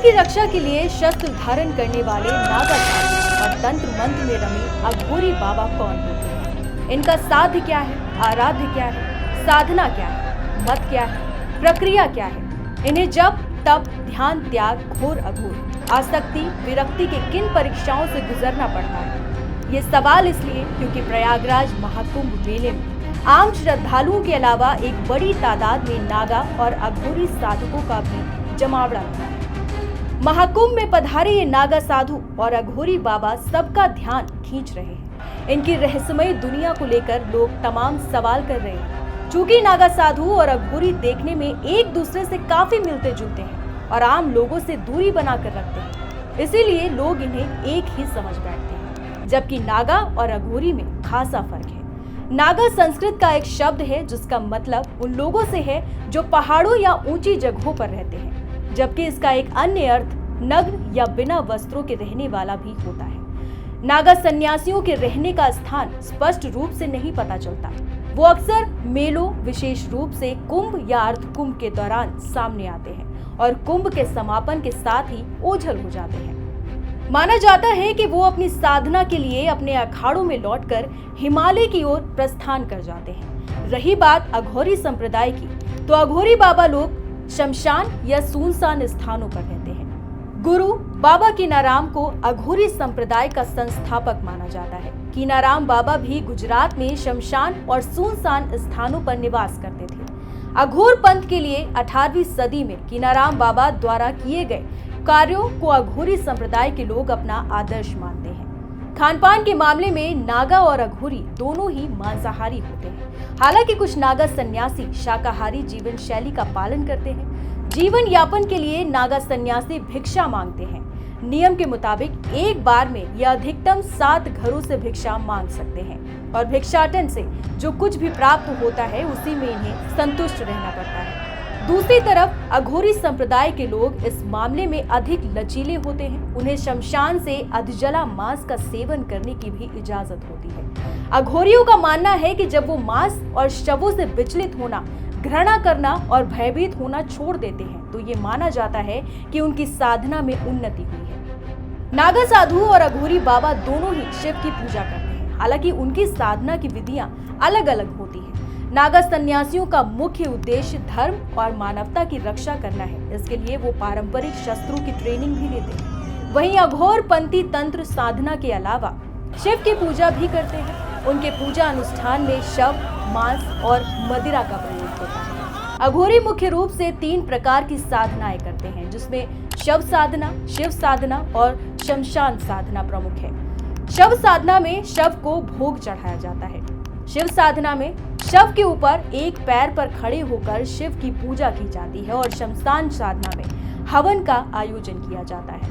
की रक्षा के लिए शस्त्र धारण करने वाले नागा साधु और तंत्र मंत्र में रमे अघोरी बाबा कौन होते हैं? इनका साध्य क्या है, आराध्य क्या है, साधना क्या है, मत क्या है, प्रक्रिया क्या है? इन्हें जप तप ध्यान त्याग घोर अघोर आसक्ति विरक्ति के किन परीक्षाओं से गुजरना पड़ता है? ये सवाल इसलिए क्योंकि प्रयागराज महाकुंभ मेले में आम श्रद्धालुओं के अलावा एक बड़ी तादाद में नागा और अघोरी साधकों का भी जमावड़ा था। महाकुंभ में पधारे ये नागा साधु और अघोरी बाबा सबका ध्यान खींच रहे हैं। इनकी रहस्यमय दुनिया को लेकर लोग तमाम सवाल कर रहे हैं। चूंकि नागा साधु और अघोरी देखने में एक दूसरे से काफी मिलते जुलते हैं और आम लोगों से दूरी बनाकर रखते हैं, इसीलिए लोग इन्हें एक ही समझ बैठते हैं। जबकि नागा और अघोरी में खासा फर्क है। नागा संस्कृत का एक शब्द है जिसका मतलब उन लोगों से है जो पहाड़ों या ऊंची जगहों पर रहते हैं, जबकि इसका एक अन्य अर्थ नग्न या बिना वस्त्रों के रहने वाला भी होता है। नागा सन्यासियों के रहने का स्थान स्पष्ट रूप से नहीं पता चलता। वो अक्सर मेलों विशेष रूप से कुंभ या अर्ध कुंभ के दौरान सामने आते हैं और कुंभ के समापन के साथ ही ओझल हो जाते हैं। माना जाता है कि वो अपनी साधना के लिए अपने अखाड़ों में लौटकर हिमालय की ओर प्रस्थान कर जाते हैं। रही बात अघोरी संप्रदाय की, तो अघोरी बाबा लोग शमशान या सुनसान स्थानों पर रहते हैं। गुरु बाबा कीनाराम को अघोरी संप्रदाय का संस्थापक माना जाता है। कीनाराम बाबा भी गुजरात में शमशान और सुनसान स्थानों पर निवास करते थे। अघोर पंथ के लिए 18वीं सदी में कीनाराम बाबा द्वारा किए गए कार्यों को अघोरी संप्रदाय के लोग अपना आदर्श मानते हैं। खानपान के मामले में नागा और अघोरी दोनों ही मांसाहारी होते हैं। हालांकि कुछ नागा सन्यासी शाकाहारी जीवन शैली का पालन करते हैं। जीवन यापन के लिए नागा सन्यासी भिक्षा मांगते हैं। नियम के मुताबिक एक बार में यह अधिकतम 7 घरों से भिक्षा मांग सकते हैं और भिक्षाटन से जो कुछ भी प्राप्त होता है उसी में इन्हें संतुष्ट रहना पड़ता है। दूसरी तरफ अघोरी संप्रदाय के लोग इस मामले में अधिक लचीले होते हैं। उन्हें शमशान से अधजला मांस का सेवन करने की भी इजाजत होती है। अघोरियों का मानना है कि जब वो मांस और शवों से विचलित होना, घृणा करना और भयभीत होना छोड़ देते हैं तो ये माना जाता है कि उनकी साधना में उन्नति हुई है। नागा साधु और अघोरी बाबा दोनों ही शिव की पूजा करते हैं। हालांकि उनकी साधना की विधियां अलग अलग होती हैं। नागा सन्यासियों का मुख्य उद्देश्य धर्म और मानवता की रक्षा करना है। इसके लिए वो पारंपरिक शस्त्रों की ट्रेनिंग भी लेते हैं। वहीं अघोर पंथी तंत्र साधना के अलावा शिव की पूजा भी करते हैं। उनके पूजा अनुष्ठान में शव, मांस और मदिरा का प्रयोग होता है। अघोरी मुख्य रूप से 3 प्रकार की साधनाएं करते हैं, जिसमें शव साधना, शिव साधना और शमशान साधना प्रमुख है। शव साधना में शव को भोग चढ़ाया जाता है। शिव साधना में शव के ऊपर एक पैर पर खड़े होकर शिव की पूजा की जाती है और शमशान साधना में हवन का आयोजन किया जाता है।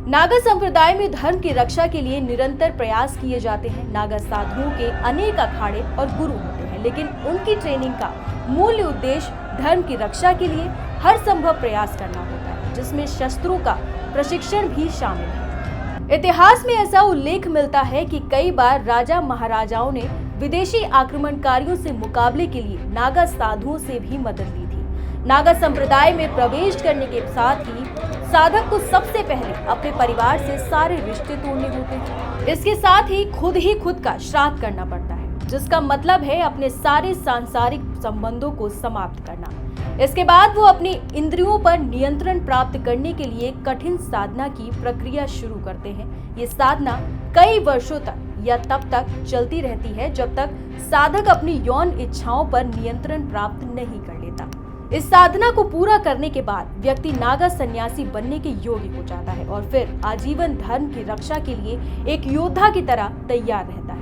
नागा संप्रदाय में धर्म की रक्षा के लिए निरंतर प्रयास किए जाते हैं। नागा साधुओं के अनेक अखाड़े और गुरु होते हैं, लेकिन उनकी ट्रेनिंग का मूल उद्देश्य धर्म की रक्षा के लिए हर संभव प्रयास करना होता है, जिसमें शस्त्रों का प्रशिक्षण भी शामिल है। इतिहास में ऐसा उल्लेख मिलता है कि कई बार राजा महाराजाओं ने विदेशी आक्रमणकारियों से मुकाबले के लिए नागा साधुओं से भी मदद ली थी। नागा संप्रदाय में प्रवेश करने के साथ ही साधक को सबसे पहले अपने परिवार से सारे रिश्ते तोड़ने होते हैं। इसके साथ ही खुद का श्राद्ध करना पड़ता है, जिसका मतलब है अपने सारे सांसारिक संबंधों को समाप्त करना। इसके बाद वो अपनी इंद्रियों पर नियंत्रण प्राप्त करने के लिए कठिन साधना की प्रक्रिया शुरू करते हैं। ये साधना कई वर्षों तक या तब तक चलती रहती है जब तक साधक अपनी यौन इच्छाओं पर नियंत्रण प्राप्त नहीं कर लेता। इस साधना को पूरा करने के बाद व्यक्ति नागा सन्यासी बनने के योग्य हो जाता है और फिर आजीवन धर्म की रक्षा के लिए एक योद्धा की तरह तैयार रहता है।